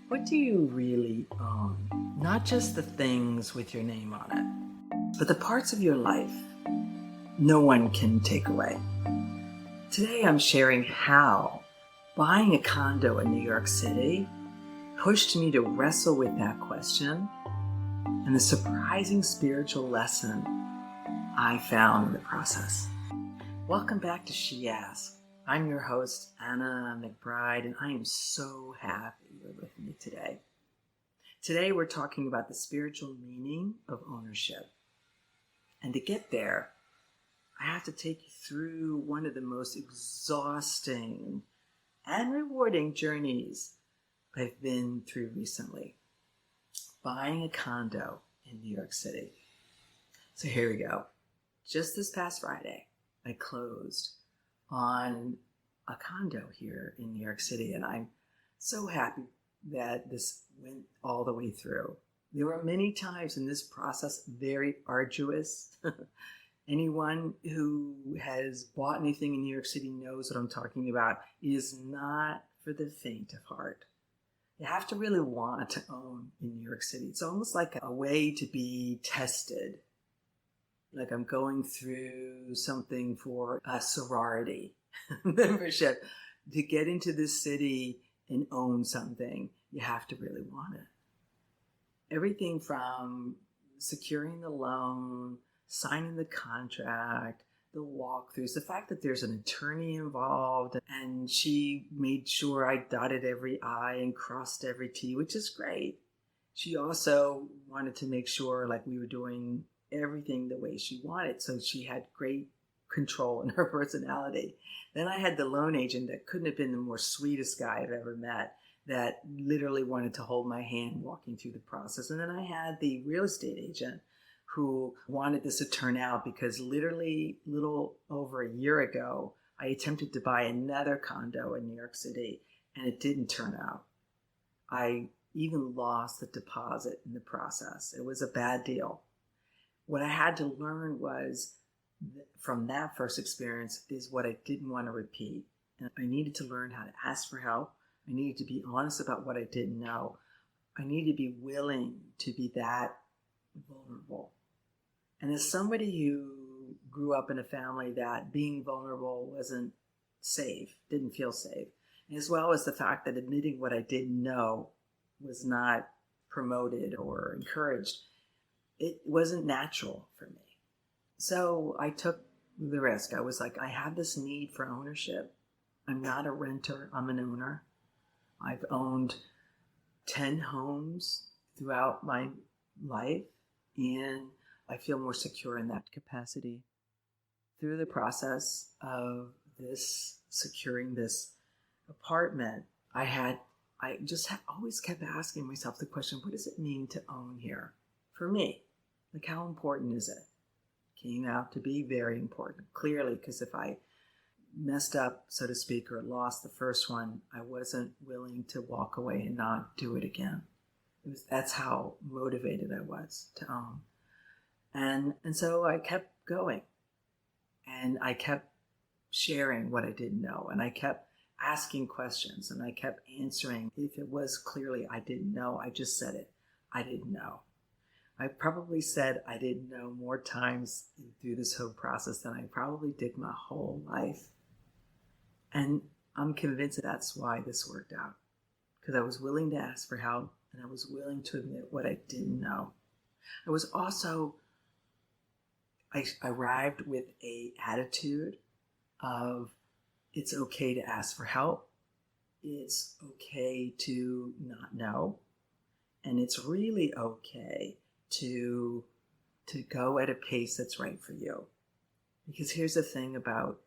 What do you really own? Not just the things with your name on it, but the parts of your life no one can take away. Today I'm sharing how buying a condo in New York City pushed me to wrestle with that question and the surprising spiritual lesson I found in the process. Welcome back to She Asked. I'm your host, Anna McBride, and I am so happy you're with me today. Today we're talking about the spiritual meaning of ownership. And to get there, I have to take you through one of the most exhausting and rewarding journeys I've been through recently. Buying a condo in New York City. So here we go. Just this past Friday, I closed on a condo here in New York City, and I'm so happy that this went all the way through. There were many times in this process, very arduous. Anyone who has bought anything in New York City knows what I'm talking about. It is not for the faint of heart. You have to really want to own in New York City. It's almost like a way to be tested. Like I'm going through something for a sorority membership. To get into this city and own something, you have to really want it. Everything from securing the loan, signing the contract, the walkthroughs, the fact that there's an attorney involved, and she made sure I dotted every I and crossed every T, which is great. She also wanted to make sure like we were doing everything the way she wanted, so she had great control in her personality. Then I had the loan agent that couldn't have been the more sweetest guy I've ever met, that literally wanted to hold my hand walking through the process. And then I had the real estate agent who wanted this to turn out because literally little over a year ago, I attempted to buy another condo in New York City and it didn't turn out. I even lost the deposit in the process. It was a bad deal. What I had to learn was from that first experience is what I didn't want to repeat. And I needed to learn how to ask for help. I needed to be honest about what I didn't know. I needed to be willing to be that vulnerable. And as somebody who grew up in a family that being vulnerable wasn't safe, didn't feel safe, as well as the fact that admitting what I didn't know was not promoted or encouraged, it wasn't natural for me. So I took the risk. I was like, I have this need for ownership. I'm not a renter, I'm an owner. I've owned 10 homes throughout my life, and I feel more secure in that capacity. Through the process of securing this apartment, always kept asking myself the question, what does it mean to own here? For me, like how important is it? Came out to be very important, clearly, because if I messed up, so to speak, or lost the first one, I wasn't willing to walk away and not do it again. That's how motivated I was to own. And so I kept going, and I kept sharing what I didn't know, and I kept asking questions, and I kept answering. If it was clearly I didn't know, I just said it. I didn't know. I probably said I didn't know more times through this whole process than I probably did my whole life. And I'm convinced that's why this worked out. Because I was willing to ask for help, and I was willing to admit what I didn't know. I arrived with an attitude of it's okay to ask for help. It's okay to not know. And it's really okay to go at a pace that's right for you. Because here's the thing about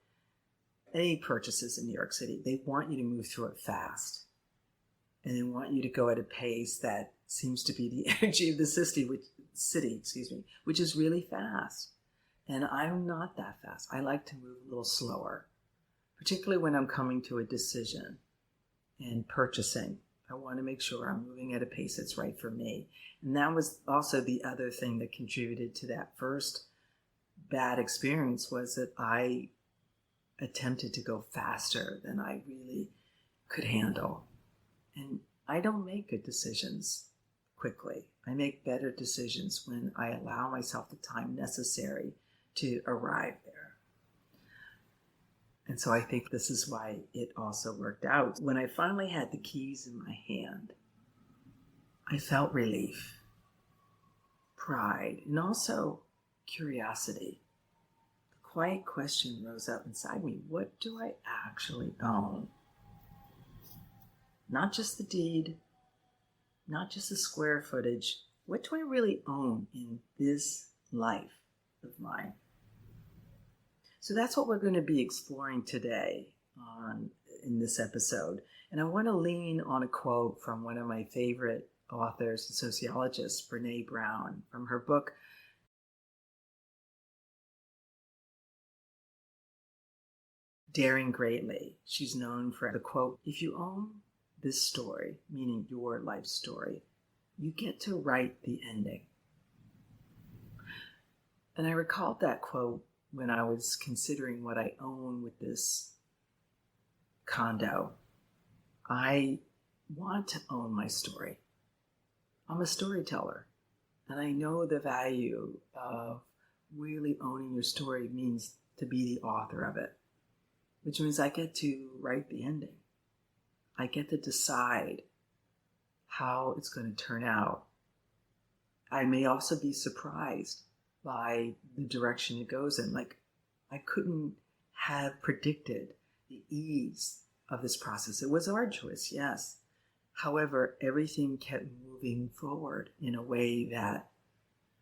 any purchases in New York City. They want you to move through it fast. And they want you to go at a pace that seems to be the energy of the city, which is really fast. And I'm not that fast. I like to move a little slower, particularly when I'm coming to a decision and purchasing. I want to make sure I'm moving at a pace that's right for me. And that was also the other thing that contributed to that first bad experience, was that I attempted to go faster than I really could handle. And I don't make good decisions quickly. I make better decisions when I allow myself the time necessary to arrive there. And so I think this is why it also worked out. When I finally had the keys in my hand, I felt relief, pride, and also curiosity. The quiet question rose up inside me: what do I actually own? Not just the deed, not just the square footage. What do I really own in this life of mine? So that's what we're going to be exploring today in this episode. And I want to lean on a quote from one of my favorite authors and sociologists, Brene Brown, from her book, Daring Greatly. She's known for the quote, "If you own this story," meaning your life story, "you get to write the ending." And I recalled that quote when I was considering what I own with this condo. I want to own my story. I'm a storyteller, and I know the value of really owning your story means to be the author of it, which means I get to write the ending. I get to decide how it's going to turn out. I may also be surprised by the direction it goes in. Like, I couldn't have predicted the ease of this process. It was arduous, yes. However, everything kept moving forward in a way that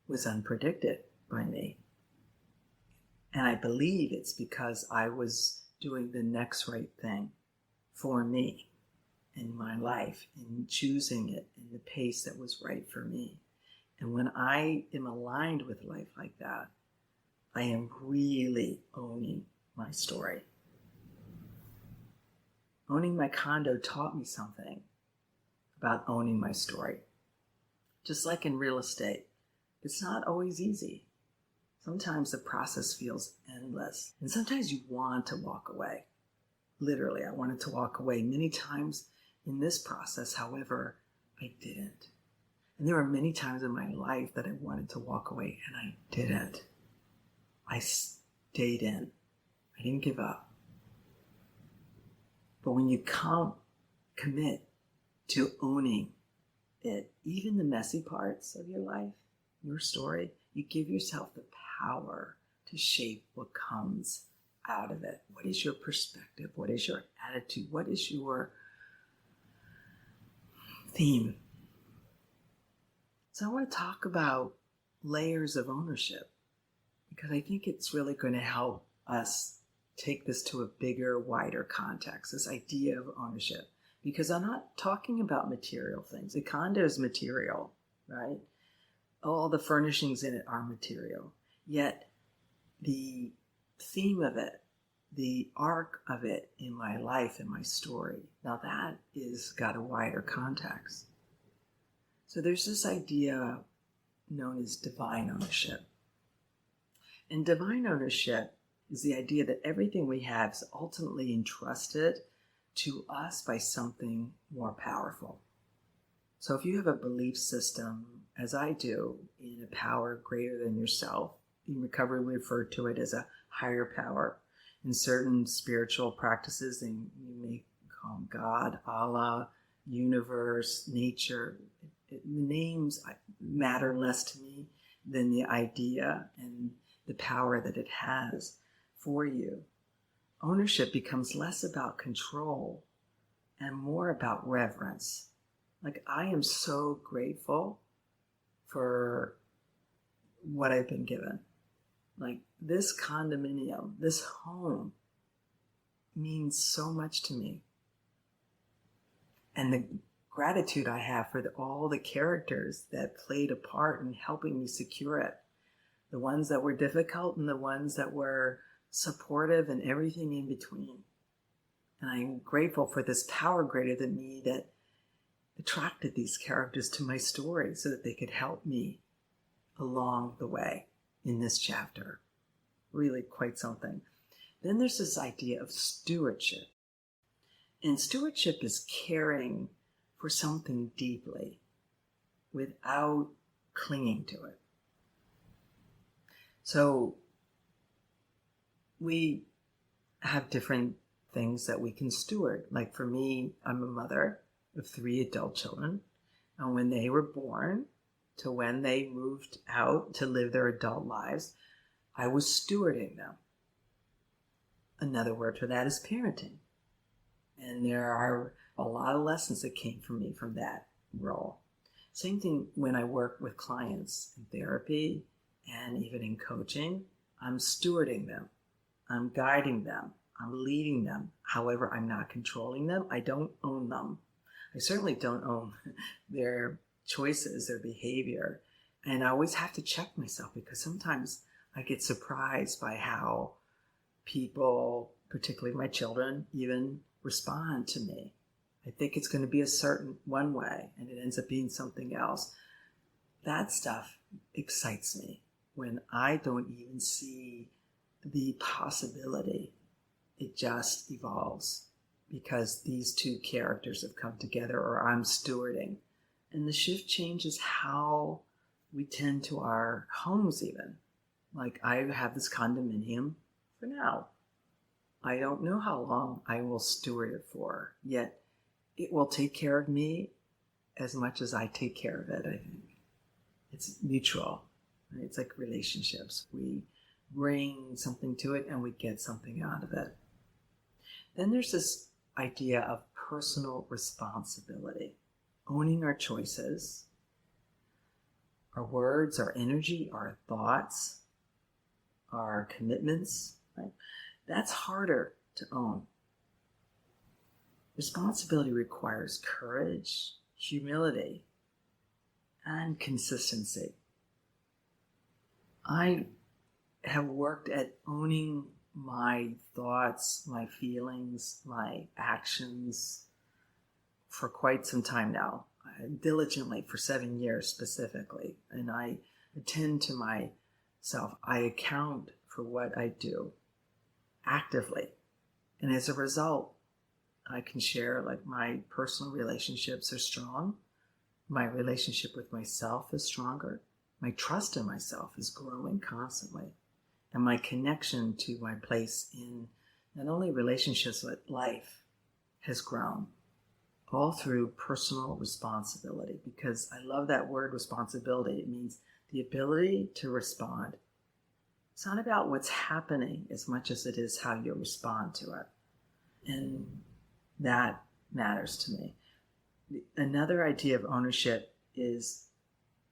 was unpredicted by me. And I believe it's because I was doing the next right thing for me in my life, and choosing it in the pace that was right for me. And when I am aligned with life like that, I am really owning my story. Owning my condo taught me something about owning my story. Just like in real estate, it's not always easy. Sometimes the process feels endless, and sometimes you want to walk away. Literally, I wanted to walk away many times in this process. However, I didn't. And there were many times in my life that I wanted to walk away, and I didn't. I stayed in. I didn't give up. But when you commit to owning it, even the messy parts of your life, your story, you give yourself the power to shape what comes out of it. What is your perspective? What is your attitude? What is your theme? So I want to talk about layers of ownership, because I think it's really going to help us take this to a bigger, wider context, this idea of ownership. Because I'm not talking about material things. The condo is material, right? All the furnishings in it are material. Yet the theme of it, the arc of it in my life and my story, now that is got a wider context. So there's this idea known as divine ownership. And divine ownership is the idea that everything we have is ultimately entrusted to us by something more powerful. So if you have a belief system, as I do, in a power greater than yourself, in recovery we refer to it as a higher power. In certain spiritual practices, and you may call them God, Allah, universe, nature. The names matter less to me than the idea and the power that it has for you. Ownership becomes less about control and more about reverence. Like, I am so grateful for what I've been given. Like, this condominium, this home means so much to me. And the gratitude I have for all the characters that played a part in helping me secure it. The ones that were difficult and the ones that were supportive and everything in between. And I'm grateful for this power greater than me that attracted these characters to my story so that they could help me along the way in this chapter. Really quite something. Then there's this idea of stewardship. And stewardship is caring for something deeply without clinging to it. So we have different things that we can steward. Like for me, I'm a mother of 3 adult children. And when they were born to when they moved out to live their adult lives, I was stewarding them. Another word for that is parenting. And there are a lot of lessons that came from me from that role. Same thing when I work with clients in therapy and even in coaching. I'm stewarding them. I'm guiding them. I'm leading them. However, I'm not controlling them. I don't own them. I certainly don't own their choices, their behavior. And I always have to check myself because sometimes I get surprised by how people, particularly my children, even respond to me. I think it's going to be a certain one way and it ends up being something else. That stuff excites me when I don't even see the possibility. It just evolves because these two characters have come together or I'm stewarding. And the shift changes how we tend to our homes even. Like I have this condominium for now. I don't know how long I will steward it for, yet it will take care of me as much as I take care of it, I think. It's mutual. Right? It's like relationships. We bring something to it and we get something out of it. Then there's this idea of personal responsibility, owning our choices, our words, our energy, our thoughts, our commitments, right? That's harder to own. Responsibility requires courage, humility, and consistency. I have worked at owning my thoughts, my feelings, my actions for quite some time now, diligently for 7 years specifically. And I attend to myself. I account for what I do actively. And as a result, I can share like my personal relationships are strong. My relationship with myself is stronger. My trust in myself is growing constantly. And my connection to my place in not only relationships but life has grown. All through personal responsibility, because I love that word responsibility. It means the ability to respond. It's not about what's happening as much as it is how you respond to it. And that matters to me. Another idea of ownership is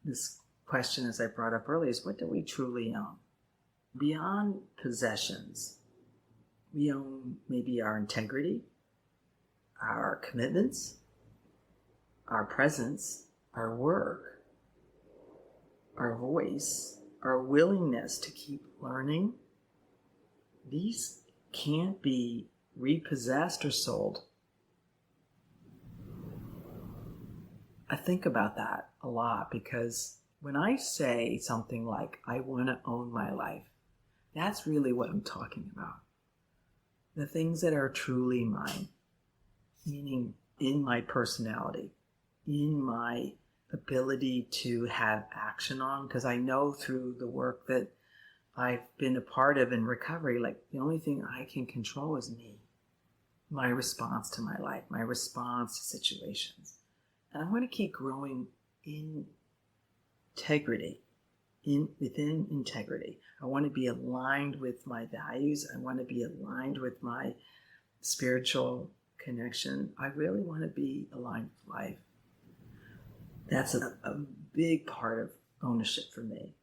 this question, as I brought up earlier, is what do we truly own? Beyond possessions, we own maybe our integrity, our commitments, our presence, our work, our voice, our willingness to keep learning. These can't be repossessed or sold. I think about that a lot because when I say something like, I want to own my life, that's really what I'm talking about. The things that are truly mine, meaning in my personality, in my ability to have action on, because I know through the work that I've been a part of in recovery, like the only thing I can control is me, my response to my life, my response to situations. And I want to keep growing in integrity, within integrity. I want to be aligned with my values. I want to be aligned with my spiritual connection. I really want to be aligned with life. That's a big part of ownership for me.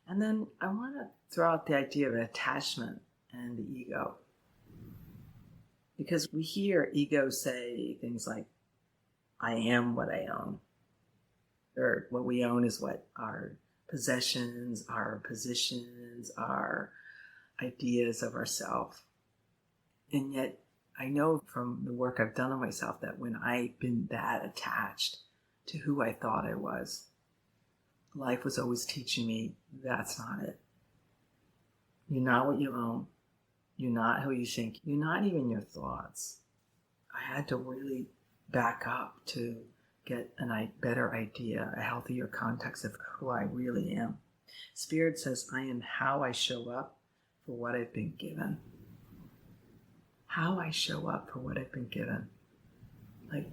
And then I want to throw out the idea of attachment and the ego. Because we hear ego say things like, I am what I own. Or what we own is what our possessions, our positions, our ideas of ourselves. And yet I know from the work I've done on myself that when I've been that attached to who I thought I was, life was always teaching me that's not it. You're not what you own. You're not who you think. You're not even your thoughts. I had to really back up to get a better idea, a healthier context of who I really am. Spirit says, I am how I show up for what I've been given. How I show up for what I've been given. Like,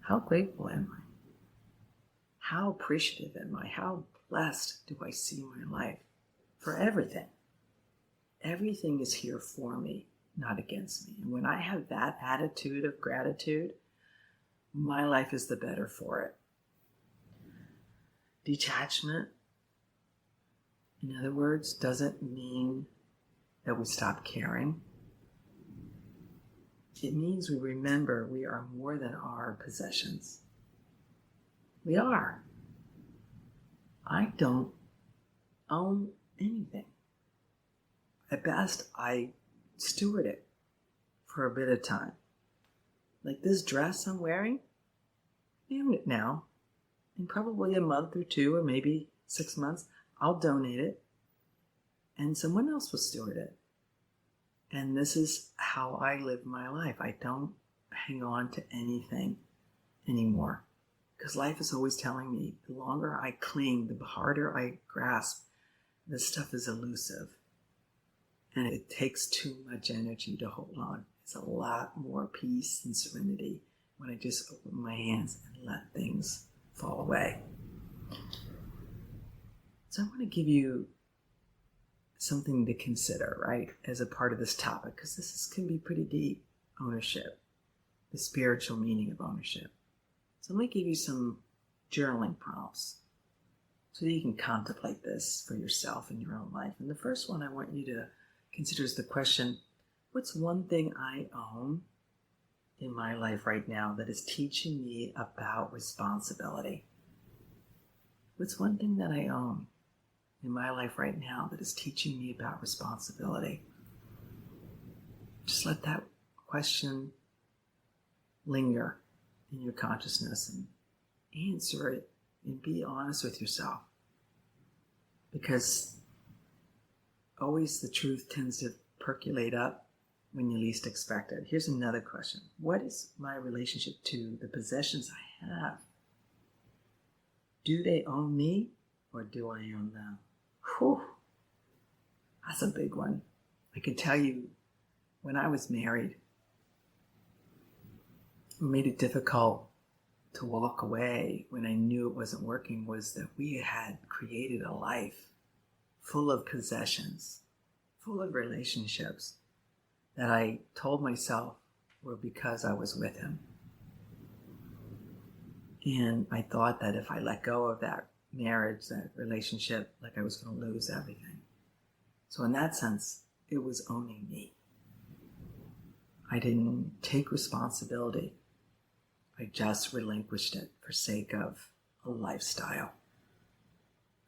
how grateful am I? How appreciative am I? How blessed do I see my life? For everything. Everything is here for me, not against me. And when I have that attitude of gratitude, my life is the better for it. Detachment, in other words, doesn't mean that we stop caring. It means we remember we are more than our possessions. We are. I don't own anything. At best, I steward it for a bit of time. Like this dress I'm wearing, I own it now. In probably a month or two, or maybe 6 months, I'll donate it. And someone else will steward it. And this is how I live my life. I don't hang on to anything anymore. Because life is always telling me, the longer I cling, the harder I grasp, this stuff is elusive. And it takes too much energy to hold on. It's a lot more peace and serenity when I just open my hands and let things fall away. So I want to give you something to consider, right, as a part of this topic, because can be pretty deep. Ownership, the spiritual meaning of ownership. So let me give you some journaling prompts so that you can contemplate this for yourself in your own life. And the first one I want you to consider is the question, what's one thing I own in my life right now that is teaching me about responsibility? What's one thing that I own in my life right now that is teaching me about responsibility? Just let that question linger in your consciousness and answer it and be honest with yourself. Because always the truth tends to percolate up when you least expect it. Here's another question. What is my relationship to the possessions I have? Do they own me or do I own them? Whew, that's a big one. I can tell you, when I was married, what made it difficult to walk away when I knew it wasn't working was that we had created a life full of possessions, full of relationships that I told myself were because I was with him. And I thought that if I let go of that marriage, that relationship, like I was going to lose everything. So in that sense, it was owning me. I didn't take responsibility. I just relinquished it for sake of a lifestyle.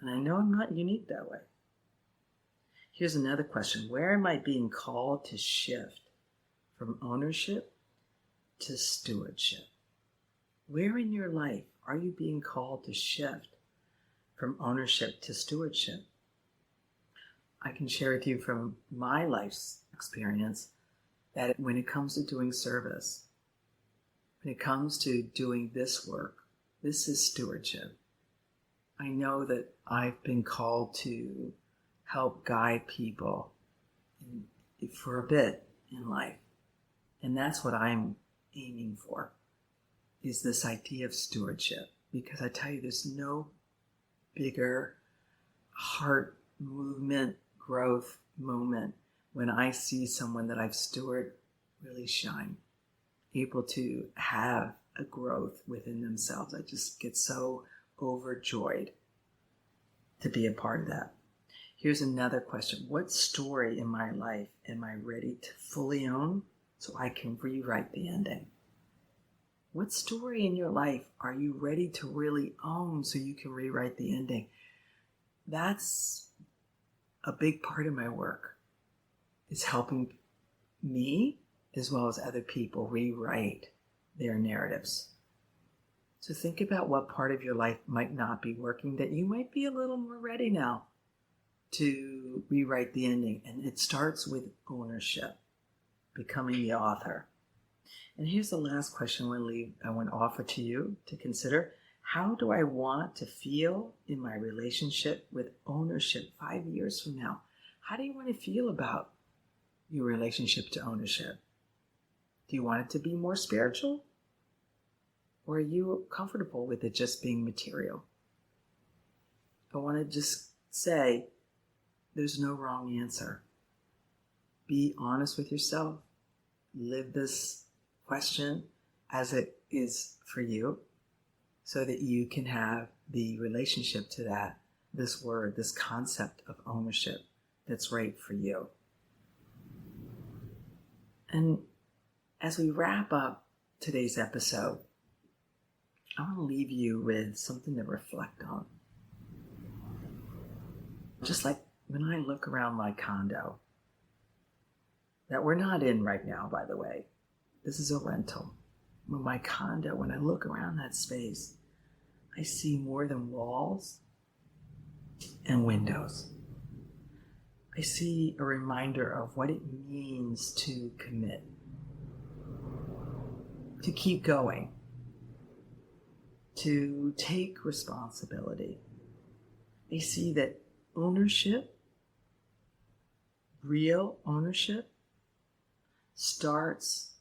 And I know I'm not unique that way. Here's another question. Where am I being called to shift from ownership to stewardship? Where in your life are you being called to shift from ownership to stewardship? I can share with you from my life's experience that when it comes to doing service, when it comes to doing this work, this is stewardship. I know that I've been called to help guide people for a bit in life. And that's what I'm aiming for, is this idea of stewardship. Because I tell you, there's no bigger heart movement, growth moment when I see someone that I've stewarded really shine, able to have a growth within themselves. I just get so overjoyed to be a part of that. Here's another question. What story in my life am I ready to fully own so I can rewrite the ending? What story in your life are you ready to really own so you can rewrite the ending? That's a big part of my work, is helping me as well as other people rewrite their narratives. So think about what part of your life might not be working, that you might be a little more ready now to rewrite the ending. And it starts with ownership, becoming the author. And here's the last question I want to offer to you to consider. How do I want to feel in my relationship with ownership 5 years from now? How do you want to feel about your relationship to ownership? Do you want it to be more spiritual? Or are you comfortable with it just being material? I want to just say there's no wrong answer. Be honest with yourself. Live this question as it is for you so that you can have the relationship to this word, this concept of ownership that's right for you. And as we wrap up today's episode, I want to leave you with something to reflect on. Just like when I look around my condo, that we're not in right now, by the way. This is a rental. But my condo, when I look around that space, I see more than walls and windows. I see a reminder of what it means to commit, to keep going, to take responsibility. I see that ownership, real ownership, starts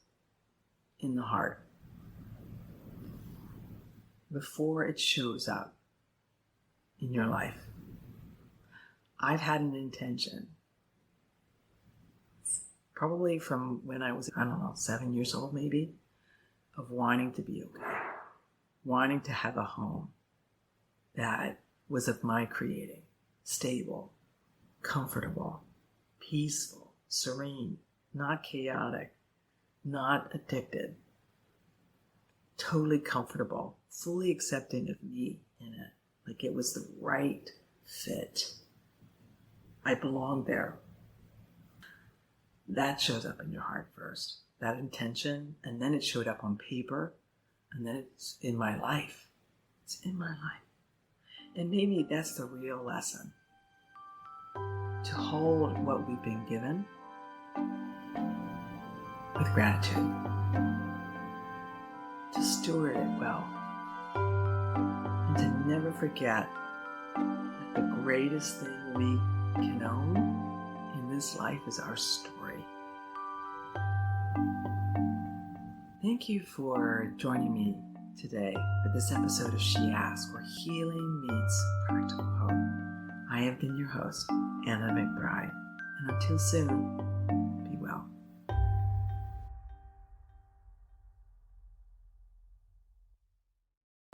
in the heart before it shows up in your life. I've had an intention, probably from when I was, 7 years old maybe, of wanting to be okay, wanting to have a home that was of my creating, stable, comfortable, peaceful, serene, not chaotic, not addicted, totally comfortable, fully accepting of me in it, like it was the right fit. I belong there. That shows up in your heart first, that intention, and then it showed up on paper, and then it's in my life. It's in my life. And maybe that's the real lesson. To hold what we've been given with gratitude. To steward it well. And to never forget that the greatest thing we can own in this life is our story. Thank you for joining me today for this episode of She Asked, where healing meets practical hope. I have been your host, Anna McBride, and until soon,